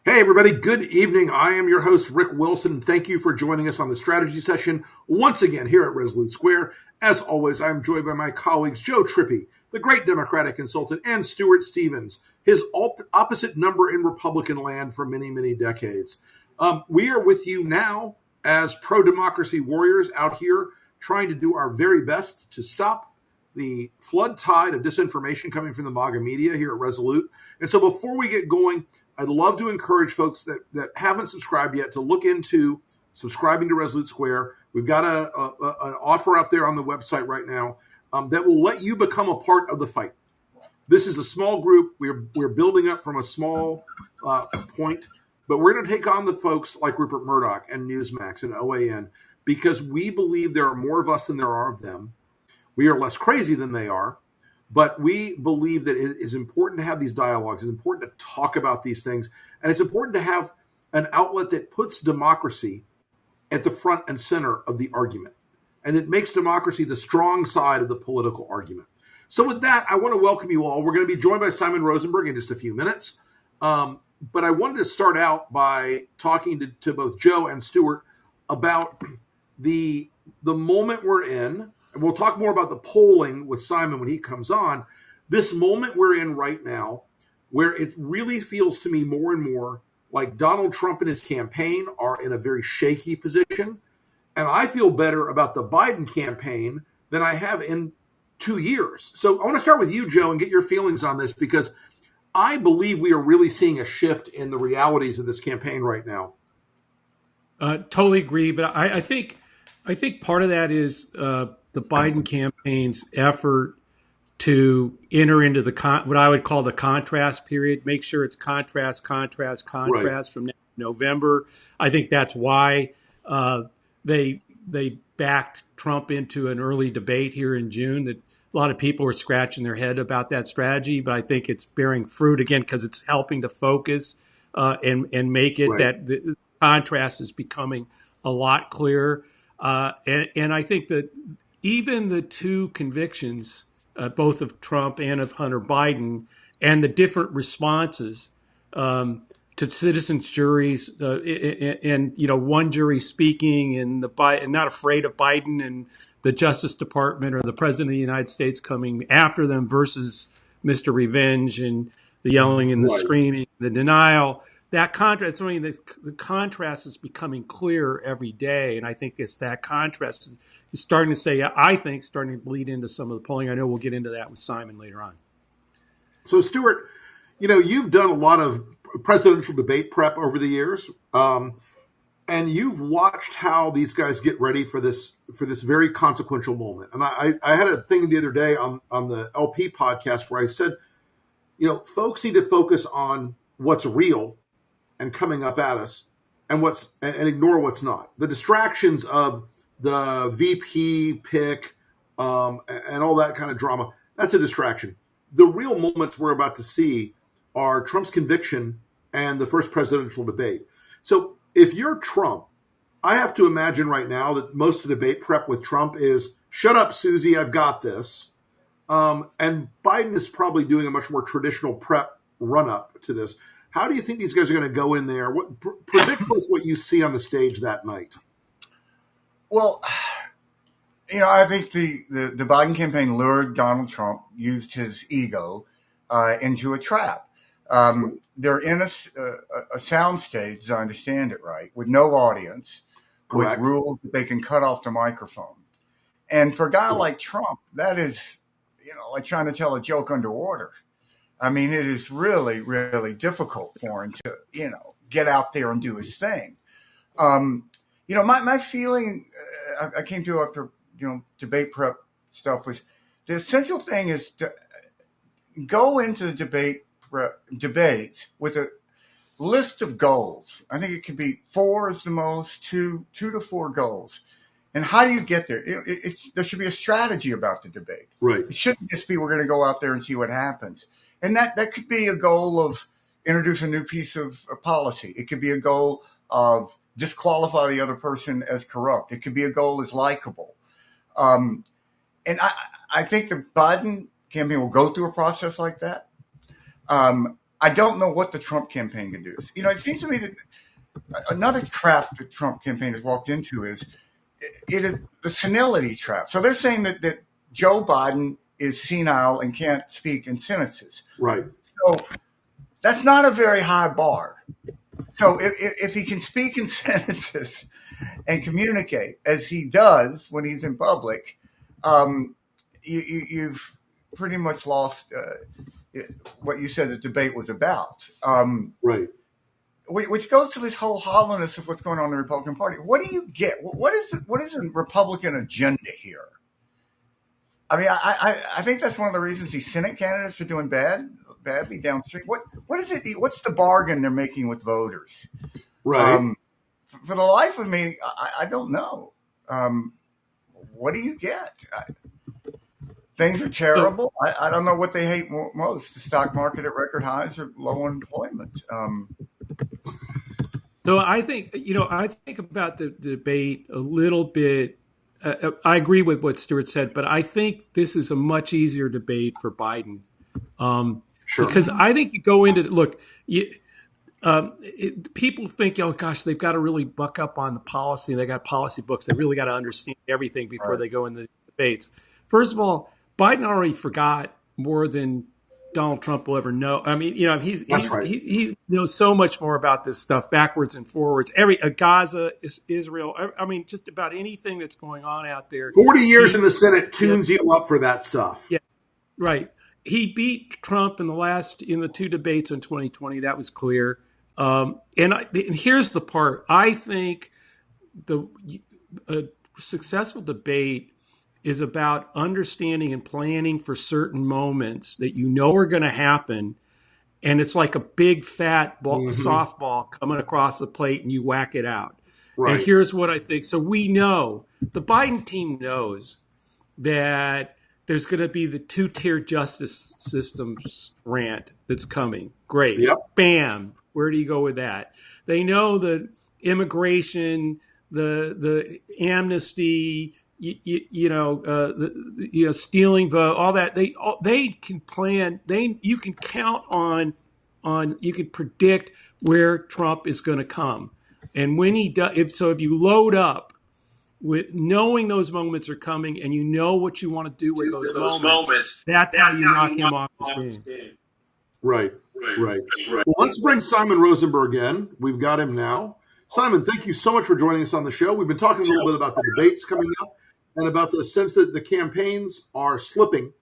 Hey, everybody. Good evening. I am your host, Rick Wilson, and thank you for joining us on the strategy session once again here at Resolute Square. As always, I am joined by my colleagues, Joe Trippi, the great Democratic consultant, and Stuart Stevens, his opposite number in Republican land for many, many decades. We are with you now as pro-democracy warriors out here trying to do our very best to stop the flood tide of disinformation coming from the MAGA media here at Resolute. And so before we get going, I'd love to encourage folks that haven't subscribed yet to look into subscribing to Resolute Square. We've got an offer out there on the website right now that will let you become a part of the fight. This is a small group. We're building up from a small point, but we're going to take on the folks like Rupert Murdoch and Newsmax and OAN because we believe there are more of us than there are of them. We are less crazy than they are. But we believe that it is important to have these dialogues. It's important to talk about these things. And it's important to have an outlet that puts democracy at the front and center of the argument. And it makes democracy the strong side of the political argument. So with that, I want to welcome you all. We're going to be joined by Simon Rosenberg in just a few minutes. But I wanted to start out by talking to both Joe and Stuart about the moment we're in. And we'll talk more about the polling with Simon when he comes on. This moment we're in right now, where it really feels to me more and more like Donald Trump and his campaign are in a very shaky position. And I feel better about the Biden campaign than I have in 2 years. So I want to start with you, Joe, and get your feelings on this, because I believe we are really seeing a shift in the realities of this campaign right now. Totally agree. But I think part of that is the Biden campaign's effort to enter into what I would call the contrast period, make sure it's contrast right. From November. I think that's why they backed Trump into an early debate here in June. That a lot of people are scratching their head about that strategy, but I think it's bearing fruit again because it's helping to focus and make it right. That the contrast is becoming a lot clearer. And I think that even the two convictions, both of Trump and of Hunter Biden, and the different responses to citizens' juries, and one jury speaking and not afraid of Biden, and the Justice Department or the President of the United States coming after them versus Mr. Revenge and the yelling and the right. Screaming, the denial. That contrast, the contrast is becoming clearer every day, and I think it's that contrast is starting to bleed into some of the polling. I know we'll get into that with Simon later on. So, Stuart, you've done a lot of presidential debate prep over the years, and you've watched how these guys get ready for this very consequential moment. And I had a thing the other day on the LP podcast where I said, folks need to focus on what's real and coming up at us, and ignore what's not. The distractions of the VP pick and all that kind of drama, that's a distraction. The real moments we're about to see are Trump's conviction and the first presidential debate. So if you're Trump, I have to imagine right now that most of the debate prep with Trump is, shut up, Susie, I've got this. And Biden is probably doing a much more traditional prep run-up to this. How do you think these guys are going to go in there? Predict for us what you see on the stage that night. Well, I think the Biden campaign lured Donald Trump, used his ego into a trap. They're in a soundstage, as I understand it right, with no audience, correct, with rules that they can cut off the microphone. And for a guy like Trump, that is, like trying to tell a joke underwater. I mean, it is really, really difficult for him to, get out there and do his thing. My feeling I came to after, debate prep stuff was the essential thing is to go into the debates with a list of goals. I think it could be 4 is the most, 2 to 4 goals. And how do you get there? There should be a strategy about the debate. Right. It shouldn't just be we're going to go out there and see what happens. And that could be a goal of introduce a new piece of policy. It could be a goal of disqualify the other person as corrupt. It could be a goal as likable. And I think the Biden campaign will go through a process like that. I don't know what the Trump campaign can do. It seems to me that another trap the Trump campaign has walked into is the senility trap. So they're saying that Joe Biden is senile and can't speak in sentences. Right. So that's not a very high bar. So if he can speak in sentences and communicate as he does when he's in public, you've pretty much lost what you said the debate was about. Right. Which goes to this whole hollowness of what's going on in the Republican Party. What do you get? What is the Republican agenda here? I mean, I think that's one of the reasons these Senate candidates are doing badly downstream. What is it? What's the bargain they're making with voters? Right. For the life of me, I don't know. What do you get? Things are terrible. I don't know what they hate most: the stock market at record highs or low unemployment. So I think about the debate a little bit. I agree with what Stuart said, but I think this is a much easier debate for Biden. Sure. Because I think you go into people think, oh gosh, they've got to really buck up on the policy. They got policy books. They really got to understand everything before they go into the debates. First of all, Biden already forgot more than Donald Trump will ever know. I mean, he knows so much more about this stuff backwards and forwards. Gaza, Israel. I mean, just about anything that's going on out there. 40 years in the Senate tunes you up for that stuff. Yeah, right. He beat Trump in the two debates in 2020. That was clear. And here's the part. I think a successful debate is about understanding and planning for certain moments that you know are going to happen. And it's like a big fat softball coming across the plate and you whack it out. Right. And here's what I think. So we know, the Biden team knows that there's going to be the two-tier justice system rant that's coming. Great. Yep. Bam. Where do you go with that? They know the immigration, the amnesty, stealing vote, all that. They can plan. You can count on. You can predict where Trump is going to come, and when he does. If you load up with knowing those moments are coming, and you know what you want to do with those moments, that's how you knock him off his game. Right. Well, let's bring Simon Rosenberg in. We've got him now. Simon, thank you so much for joining us on the show. We've been talking a little bit about the debates coming up and about the sense that the campaigns are slipping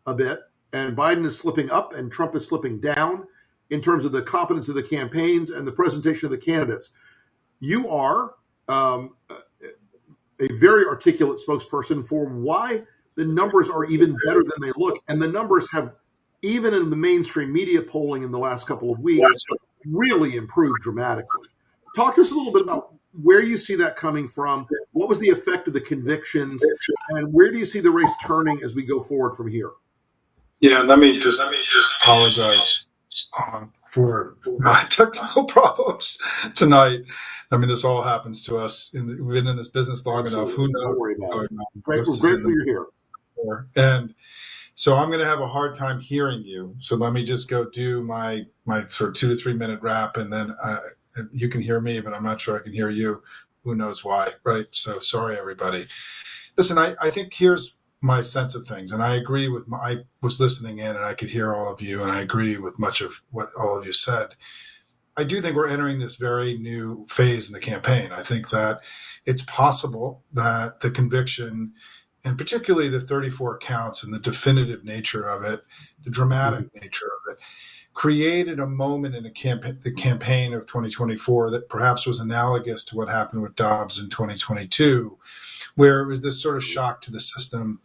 a bit, and Biden is slipping up and Trump is slipping down in terms of the competence of the campaigns and the presentation of the candidates. You are a very articulate spokesperson for why the numbers are even better than they look, and the numbers have, even in the mainstream media polling in the last couple of weeks, really improved dramatically. Talk to us a little bit about where you see that coming from. What was the effect of the convictions, and where do you see the race turning as we go forward from here? Yeah, let me just apologize for my technical problems tonight. I mean, this all happens to us. We've been in this business long enough. Who knows? Don't worry about it. We're grateful you're here. And so I'm going to have a hard time hearing you. So let me just go do my sort of 2 to 3 minute wrap, and then you can hear me, but I'm not sure I can hear you. Who knows why, right? So sorry, everybody. Listen, I think here's my sense of things, and I agree with I was listening in, and I could hear all of you, and I agree with much of what all of you said. I do think we're entering this very new phase in the campaign. I think that it's possible that the conviction, and particularly the 34 counts and the definitive nature of it, the dramatic nature of it, created a moment in the campaign of 2024 that perhaps was analogous to what happened with Dobbs in 2022, where it was this sort of shock to the system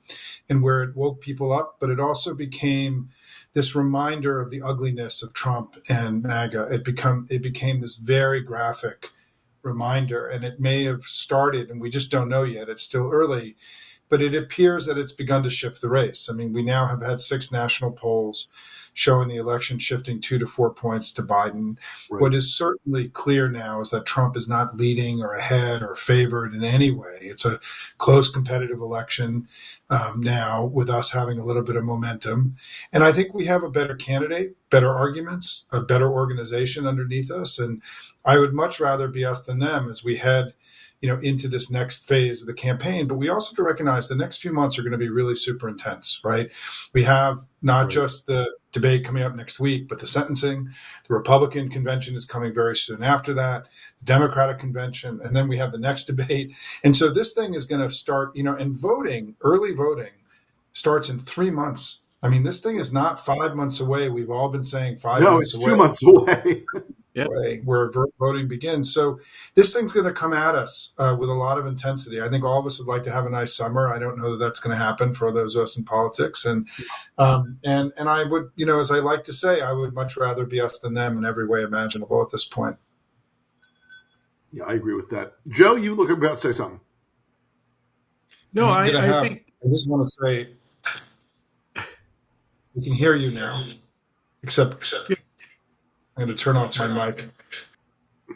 and where it woke people up, but it also became this reminder of the ugliness of Trump and MAGA. It became this very graphic reminder, and it may have started, and we just don't know yet, it's still early, but it appears that it's begun to shift the race. I mean, we now have had 6 national polls showing the election shifting 2 to 4 points to Biden. Right. What is certainly clear now is that Trump is not leading or ahead or favored in any way. It's a close competitive election now, with us having a little bit of momentum. And I think we have a better candidate, better arguments, a better organization underneath us. And I would much rather be us than them as we head into this next phase of the campaign. But we also have to recognize the next few months are going to be really super intense, right? We have not just the debate coming up next week, but the sentencing. The Republican convention is coming very soon after that, the Democratic convention, and then we have the next debate. And so this thing is going to start, and voting, early voting, starts in 3 months. I mean, this thing is not 5 months away. We've all been saying 5 months away. No, it's 2 months away. Where voting begins. So this thing's going to come at us with a lot of intensity. I think all of us would like to have a nice summer. I don't know that that's going to happen for those of us in politics. And I would, as I like to say, I would much rather be us than them in every way imaginable at this point. Yeah, I agree with that. Joe, you look about to say something. No, I just want to say, we can hear you now, except I'm going to turn off my mic.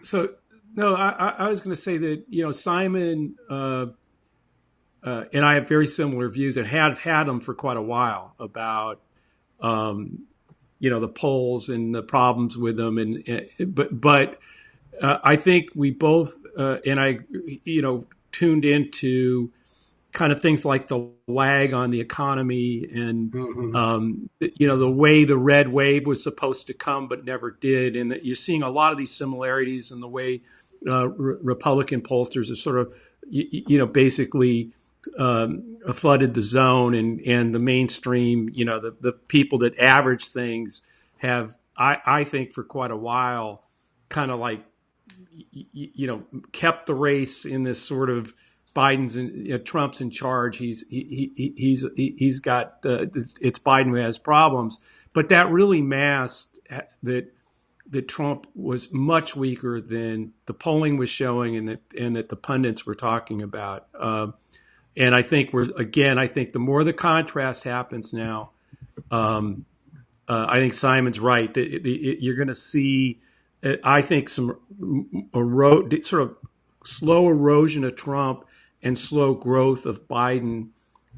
So, no, I was going to say that, Simon and I have very similar views and have had them for quite a while about, the polls and the problems with them. But I think we both, and I, tuned into kind of things like the lag on the economy and, the way the red wave was supposed to come but never did. And that you're seeing a lot of these similarities in the way Republican pollsters are sort of, basically flooded the zone and the mainstream, the people that average things have, I think for quite a while, kind of like, kept the race in this sort of Biden's and Trump's in charge. He's got it's Biden who has problems, but that really masked that Trump was much weaker than the polling was showing, and that the pundits were talking about. And I think I think the more the contrast happens now, I think Simon's right that you're going to see. I think some sort of slow erosion of Trump and slow growth of Biden.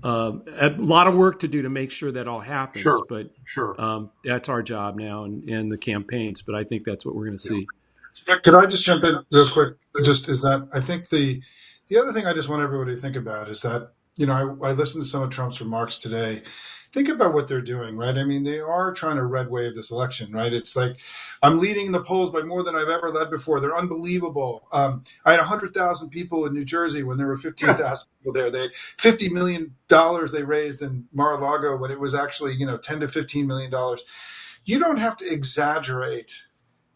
A lot of work to do to make sure that all happens. Sure. That's our job now and the campaigns. But I think that's what we're going to see. Could I just jump in real quick? I think the other thing I just want everybody to think about is that, I listened to some of Trump's remarks today. Think about what they're doing, right? I mean, they are trying to red wave this election, right? It's like, I'm leading the polls by more than I've ever led before. They're unbelievable. I had 100,000 people in New Jersey when there were 15,000 people there. They $50 million they raised in Mar-a-Lago when it was actually, $10 to $15 million. You don't have to exaggerate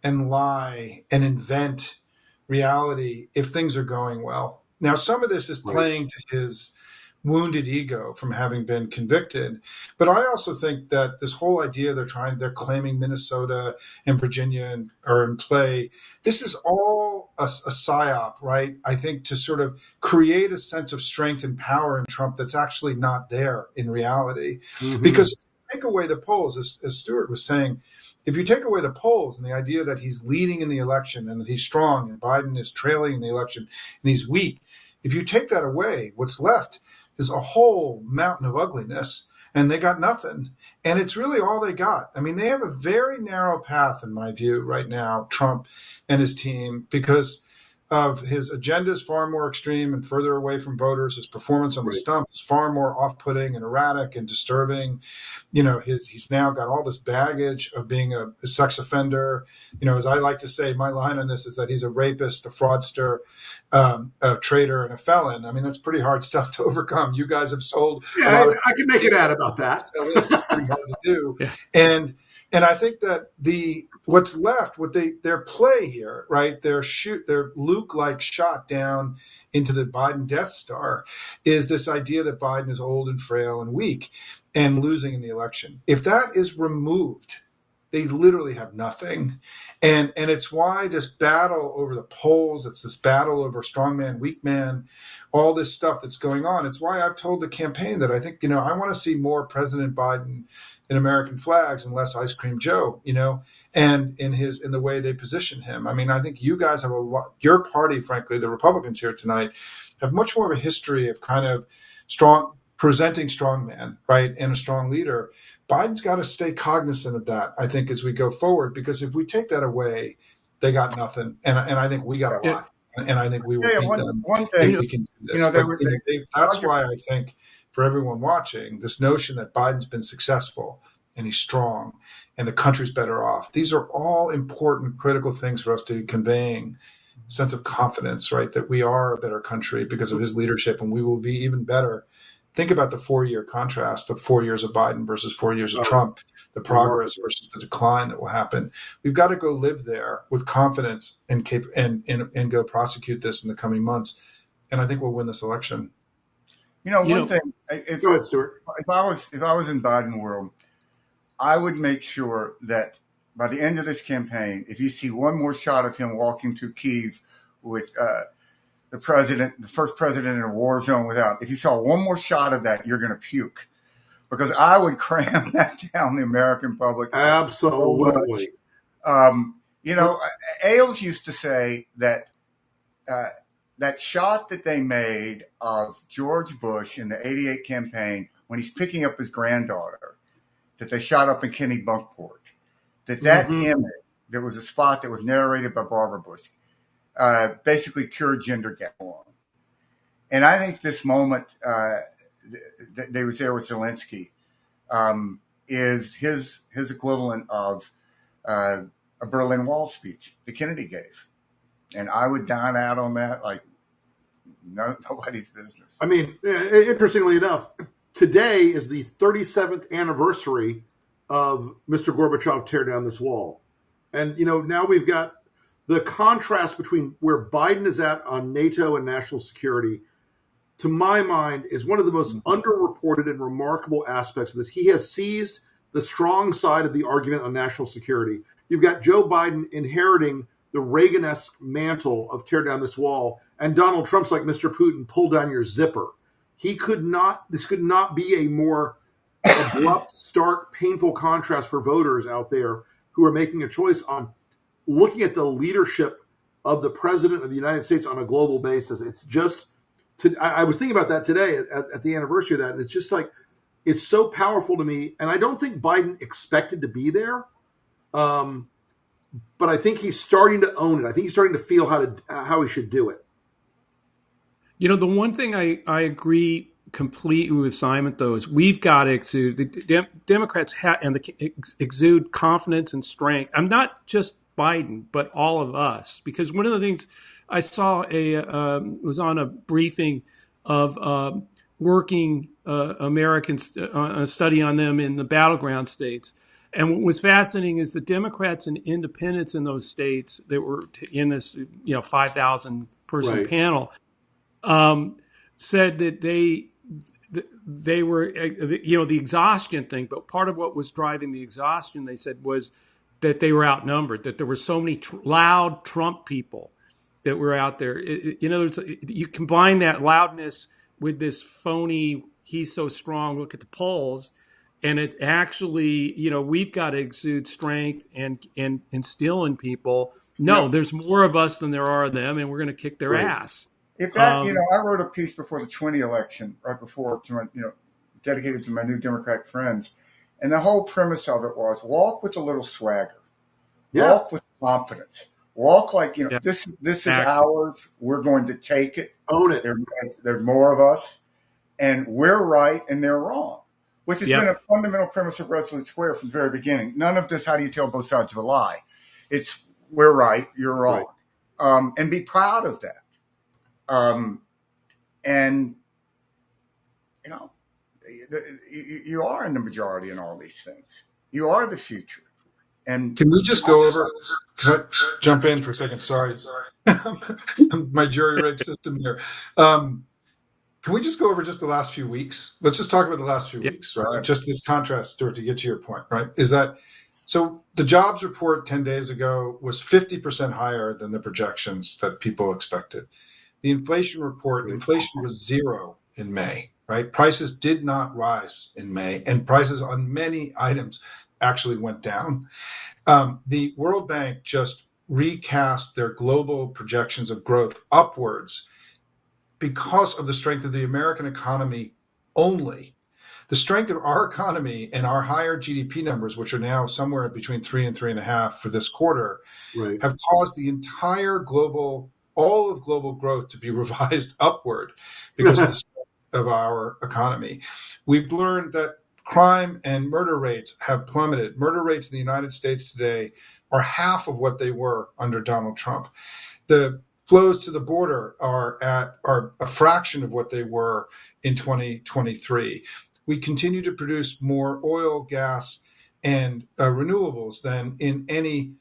and lie and invent reality if things are going well. Now, some of this is playing to his wounded ego from having been convicted. But I also think that this whole idea they're claiming Minnesota and Virginia are in play. This is all a psyop, right? I think to sort of create a sense of strength and power in Trump that's actually not there in reality. Because if you take away the polls, as Stuart was saying, if you take away the polls and the idea that he's leading in the election and that he's strong and Biden is trailing in the election and he's weak, if you take that away, what's left is a whole mountain of ugliness, and they got nothing. And it's really all they got. I mean, they have a very narrow path, in my view, right now, Trump and his team, because of his agenda is far more extreme and further away from voters. His performance on the stump is far more off-putting and erratic and disturbing. He's now got all this baggage of being a sex offender. As I like to say, my line on this is that he's a rapist, a fraudster, a traitor, and a felon. I mean, that's pretty hard stuff to overcome. You guys have sold. Yeah, I can make an ad about that. It's pretty hard to do. Yeah. And I think that what's left, their play here, right? Their Luke-like shot down into the Biden Death Star is this idea that Biden is old and frail and weak and losing in the election. If that is removed, They literally have nothing. And it's why this battle over the polls, it's this battle over strong man, weak man, all this stuff that's going on. It's why I've told the campaign that I think, I want to see more President Biden in American flags and less Ice Cream Joe, and in the way they position him. I mean, I think you guys have your party, frankly, the Republicans here tonight, have much more of a history of kind of presenting strongman, right, and a strong leader. Biden's got to stay cognizant of that, I think, as we go forward, because if we take that away, they got nothing, and I think we got a lot, and I think we will beat them. One thing, we can do this. That's why I think for everyone watching, this notion that Biden's been successful and he's strong and the country's better off, these are all important, critical things for us to be conveying a sense of confidence, right, that we are a better country because of his leadership, and we will be even better. Think about the 4-year contrast of 4 years of Biden versus 4 years of Trump, the progress versus the decline that will happen. We've got to go live there with confidence and go prosecute this in the coming months. And I think we'll win this election. One thing. Go ahead, Stuart. If I was in Biden world, I would make sure that by the end of this campaign, if you see one more shot of him walking to Kyiv with the first president in a war zone if you saw one more shot of that, you're going to puke, because I would cram that down the American public. Absolutely. Ailes used to say that that shot that they made of George Bush in the 88 campaign when he's picking up his granddaughter, that they shot up in Kennebunkport, that image, there was a spot that was narrated by Barbara Bush, basically cured gender gap porn. And I think this moment that they was there with Zelensky is his equivalent of a Berlin Wall speech that Kennedy gave. And I would dine out on that like nobody's business. I mean, interestingly enough, today is the 37th anniversary of Mr. Gorbachev tear down this wall. And, now we've got the contrast between where Biden is at on NATO and national security, to my mind, is one of the most underreported and remarkable aspects of this. He has seized the strong side of the argument on national security. You've got Joe Biden inheriting the Reagan-esque mantle of tear down this wall, and Donald Trump's like Mr. Putin, pull down your zipper. This could not be a more abrupt, stark, painful contrast for voters out there who are making a choice on looking at the leadership of the president of the United States on a global basis. It's just, I was thinking about that today at the anniversary of that, and it's just like, it's so powerful to me. And I don't think Biden expected to be there, but I think he's starting to own it. I think he's starting to feel how he should do it. The one thing I agree completely with Simon, though, is we've got to exude, the Democrats exude confidence and strength. I'm not just Biden, but all of us, because one of the things I saw was on a briefing of working Americans, a study on them in the battleground states. And what was fascinating is the Democrats and independents in those states that were in this 5,000 person panel said that they were, the exhaustion thing, but part of what was driving the exhaustion, they said, was that they were outnumbered, that there were so many loud Trump people that were out there. You combine that loudness with this phony, he's so strong, look at the polls, and it actually, we've got to exude strength and instill in people, there's more of us than there are of them, and we're going to kick their ass. If that, I wrote a piece before the 20 election, right before, dedicated to my new Democratic friends. And the whole premise of it was walk with a little swagger, walk with confidence, walk like, this is ours. We're going to take it. Own it. There's more of us, and we're right and they're wrong, which has been a fundamental premise of Resolute Square from the very beginning. None of this, how do you tell both sides of a lie? It's we're right, you're wrong. And be proud of that. And, you are in the majority in all these things. You are the future. And can we just go over, can I jump in for a second? Sorry. My jury rig system here. Can we just go over just the last few weeks? Let's just talk about the last few weeks, right? Just this contrast, Stuart, to get to your point, right? Is that So the jobs report 10 days ago was 50% higher than the projections that people expected. The inflation report, inflation was 0 in May, right? Prices did not rise in May, and prices on many items actually went down. The World Bank just recast their global projections of growth upwards because of the strength of the American economy only. The strength of our economy and our higher GDP numbers, which are now somewhere between 3 and 3.5 for this quarter, Right. have caused the entire all of global growth to be revised upward because of the strength of our economy. We've learned that crime and murder rates have plummeted. Murder rates in the United States today are half of what they were under Donald Trump. The flows to the border are a fraction of what they were in 2023. We continue to produce more oil, gas, and renewables than in any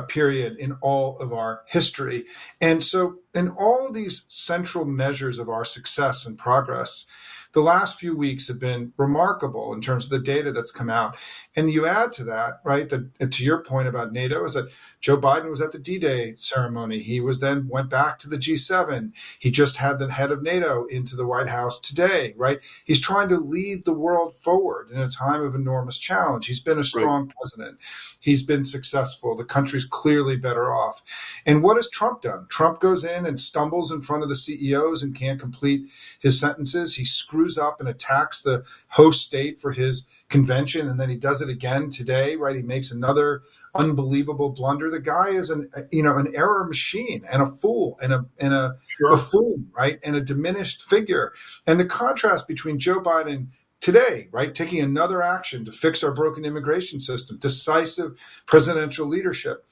period in all of our history. And so in all of these central measures of our success and progress, the last few weeks have been remarkable in terms of the data that's come out. And you add to that, right, to your point about NATO, is that Joe Biden was at the D-Day ceremony. He went back to the G7. He just had the head of NATO into the White House today, right? He's trying to lead the world forward in a time of enormous challenge. He's been a strong president. He's been successful. The country's clearly better off. And what has Trump done? Trump goes in and stumbles in front of the CEOs and can't complete his sentences. He screws up and attacks the host state for his convention, and then he does it again today, right? He makes another unbelievable blunder. The guy is an error machine and a fool and a buffoon, right? And a diminished figure. And the contrast between Joe Biden today, right, taking another action to fix our broken immigration system, decisive presidential leadership,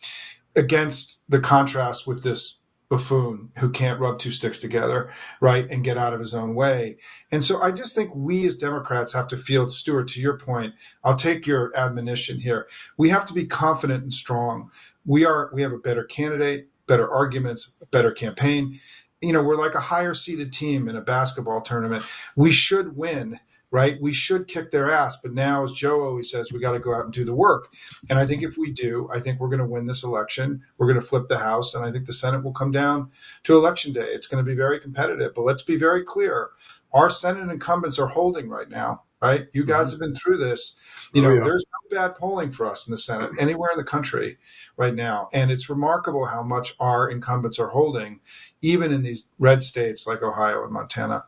against the contrast with this buffoon who can't rub two sticks together, right, and get out of his own way. And so I just think we as Democrats have to feel, Stuart, to your point, I'll take your admonition here. We have to be confident and strong. We have a better candidate, better arguments, a better campaign. We're like a higher seeded team in a basketball tournament. We should win, right? We should kick their ass. But now, as Joe always says, we got to go out and do the work. And I think if we do, I think we're going to win this election. We're going to flip the House. And I think the Senate will come down to Election Day. It's going to be very competitive. But let's be very clear. Our Senate incumbents are holding right now, right? You guys have been through this. There's no bad polling for us in the Senate anywhere in the country right now. And it's remarkable how much our incumbents are holding, even in these red states like Ohio and Montana.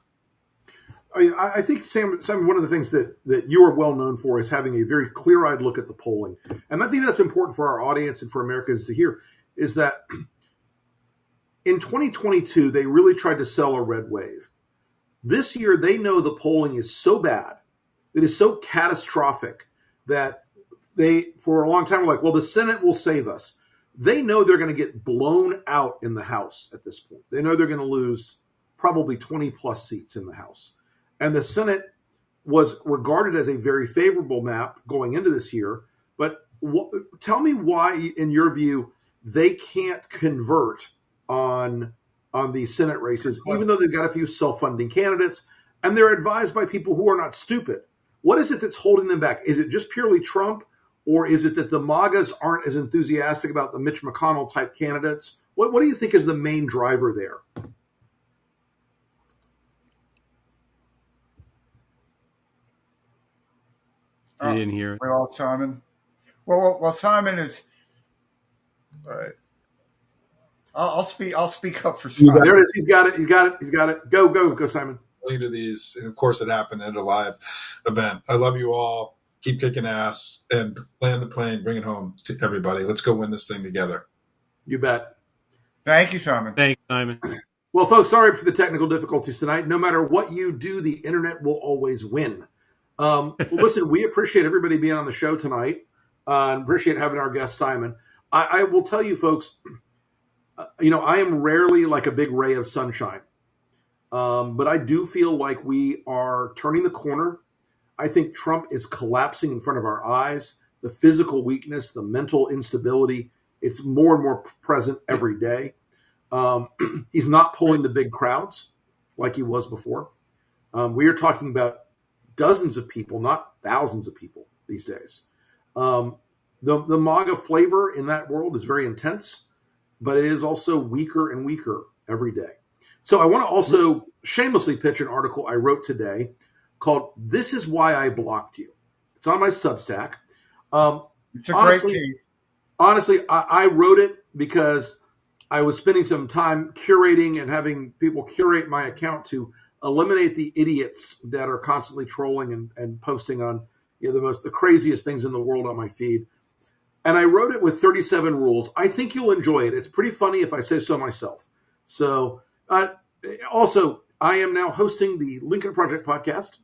I think, Sam, one of the things that you are well known for is having a very clear-eyed look at the polling. And I think that's important for our audience and for Americans to hear, is that in 2022, they really tried to sell a red wave. This year, they know the polling is so bad, it is so catastrophic that they, for a long time, were like, well, the Senate will save us. They know they're going to get blown out in the House at this point. They know they're going to lose probably 20-plus seats in the House. And the Senate was regarded as a very favorable map going into this year. But tell me why, in your view, they can't convert on these Senate races, even though they've got a few self-funding candidates, and they're advised by people who are not stupid. What is it that's holding them back? Is it just purely Trump, or is it that the MAGAs aren't as enthusiastic about the Mitch McConnell-type candidates? What do you think is the main driver there? I didn't hear it. Well, Simon. Well, Simon is. All right. I'll speak up for Simon. There it is. He's got it. Go, Simon. To these, and of course, it happened at a live event. I love you all. Keep kicking ass and land the plane. Bring it home to everybody. Let's go win this thing together. You bet. Thank you, Simon. Thanks, Simon. Well, folks, sorry for the technical difficulties tonight. No matter what you do, the internet will always win. Listen, we appreciate everybody being on the show tonight. Appreciate having our guest, Simon. I will tell you, folks, I am rarely like a big ray of sunshine. But I do feel like we are turning the corner. I think Trump is collapsing in front of our eyes. The physical weakness, the mental instability, it's more and more present every day. He's not pulling the big crowds like he was before. We are talking about dozens of people, not thousands of people these days. The the MAGA flavor in that world is very intense, but it is also weaker and weaker every day. So I want to also shamelessly pitch an article I wrote today called "This Is Why I Blocked You." It's on my Substack. It's a great piece. Honestly, I wrote it because I was spending some time curating and having people curate my account to eliminate the idiots that are constantly trolling and posting on the craziest things in the world on my feed. And I wrote it with 37 rules. I think you'll enjoy it. It's pretty funny if I say so myself. So also, I am now hosting the Lincoln Project podcast.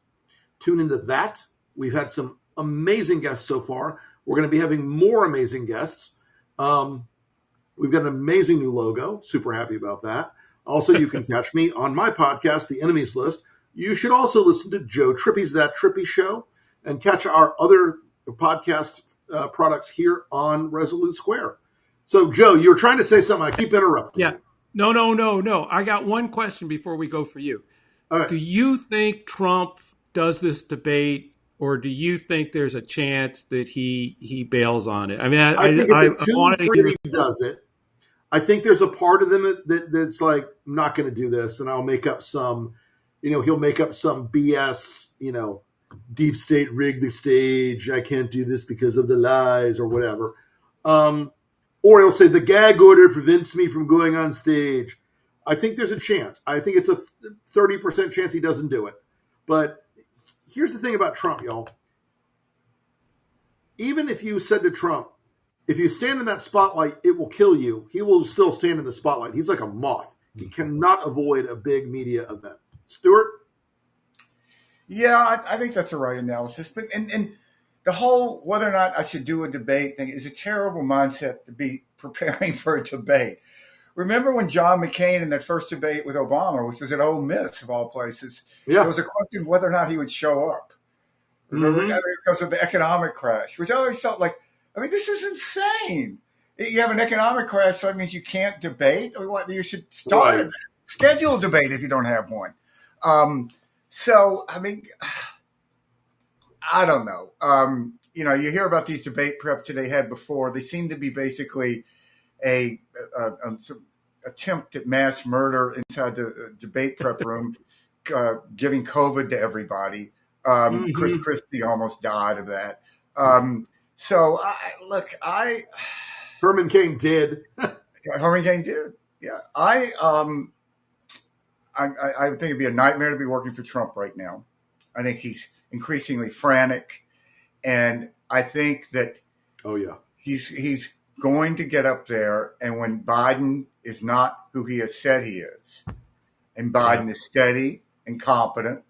Tune into that. We've had some amazing guests so far. We're going to be having more amazing guests. We've got an amazing new logo. Super happy about that. Also, you can catch me on my podcast, The Enemies List. You should also listen to Joe Trippi's That Trippi Show and catch our other podcast products here on Resolute Square. So, Joe, you were trying to say something. I keep interrupting. Yeah. No. I got one question before we go for you. All right. Do you think Trump does this debate, or do you think there's a chance that he bails on it? I mean, I think it's a 2-3 he does it. I think there's a part of them that's like, I'm not going to do this, and I'll make up some, he'll make up some BS, deep state rigged the stage. I can't do this because of the lies or whatever. Or he'll say the gag order prevents me from going on stage. I think there's a chance. I think it's a 30% chance he doesn't do it. But here's the thing about Trump, y'all. Even if you said to Trump, if you stand in that spotlight, it will kill you, he will still stand in the spotlight. He's like a moth. He cannot avoid a big media event. Stuart? Yeah, I think that's the right analysis. But and the whole whether or not I should do a debate thing is a terrible mindset to be preparing for a debate. Remember when John McCain in that first debate with Obama, which was at Ole Miss of all places, there was a question whether or not he would show up. Remember, because of the economic crash, which I always felt like, this is insane. You have an economic crash, so that means you can't debate. You should start a schedule a debate if you don't have one. I don't know. You hear about these debate preps that they had before. They seem to be basically a attempt at mass murder inside the debate prep room, giving COVID to everybody. Chris Christie almost died of that. Herman Cain did. Herman Cain did. Yeah. I think it'd be a nightmare to be working for Trump right now. I think he's increasingly frantic, and I think that he's going to get up there, and when Biden is not who he has said he is, and Biden is steady and competent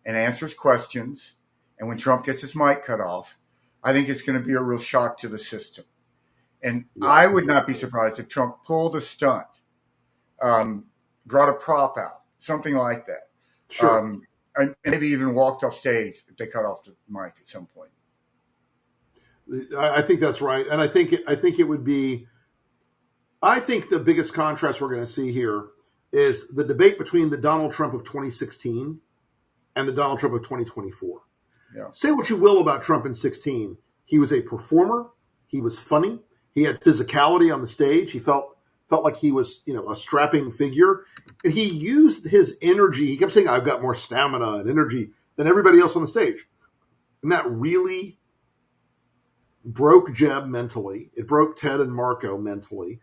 and answers questions, and when Trump gets his mic cut off, I think it's going to be a real shock to the system. And I would not be surprised if Trump pulled a stunt, brought a prop out, something like that. Sure. And maybe even walked off stage if they cut off the mic at some point. I think that's right. And I think it would be, I think the biggest contrast we're going to see here is the debate between the Donald Trump of 2016 and the Donald Trump of 2024. Yeah. Say what you will about Trump in 16. He was a performer. He was funny. He had physicality on the stage. He felt like he was, a strapping figure. And he used his energy. He kept saying, I've got more stamina and energy than everybody else on the stage. And that really broke Jeb mentally. It broke Ted and Marco mentally.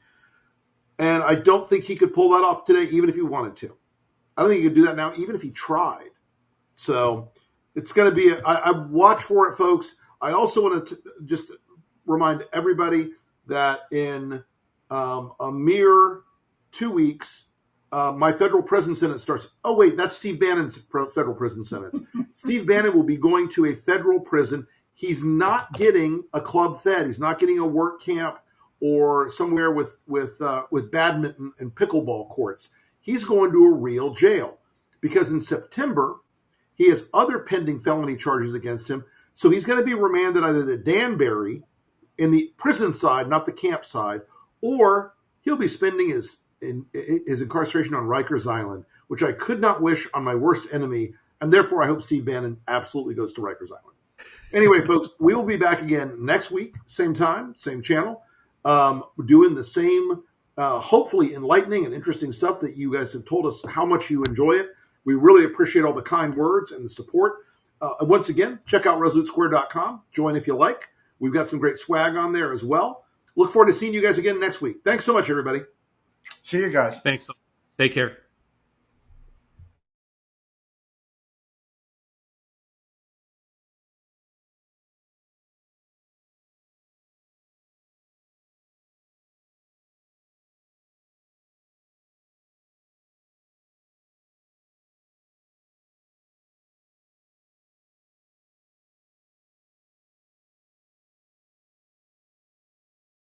And I don't think he could pull that off today, even if he wanted to. I don't think he could do that now, even if he tried. So it's going to be, I watch for it, folks. I also want to just remind everybody that in a mere 2 weeks, my federal prison sentence starts. Oh, wait, that's Steve Bannon's federal prison sentence. Steve Bannon will be going to a federal prison. He's not getting a club fed. He's not getting a work camp or somewhere with badminton and pickleball courts. He's going to a real jail because in September, he has other pending felony charges against him. So he's going to be remanded either to Danbury in the prison side, not the camp side, or he'll be spending his incarceration on Rikers Island, which I could not wish on my worst enemy. And therefore, I hope Steve Bannon absolutely goes to Rikers Island. Anyway, folks, we will be back again next week, same time, same channel, doing the same, hopefully enlightening and interesting stuff that you guys have told us how much you enjoy it. We really appreciate all the kind words and the support. Once again, check out resolutesquare.com. Join if you like. We've got some great swag on there as well. Look forward to seeing you guys again next week. Thanks so much, everybody. See you guys. Thanks. Take care.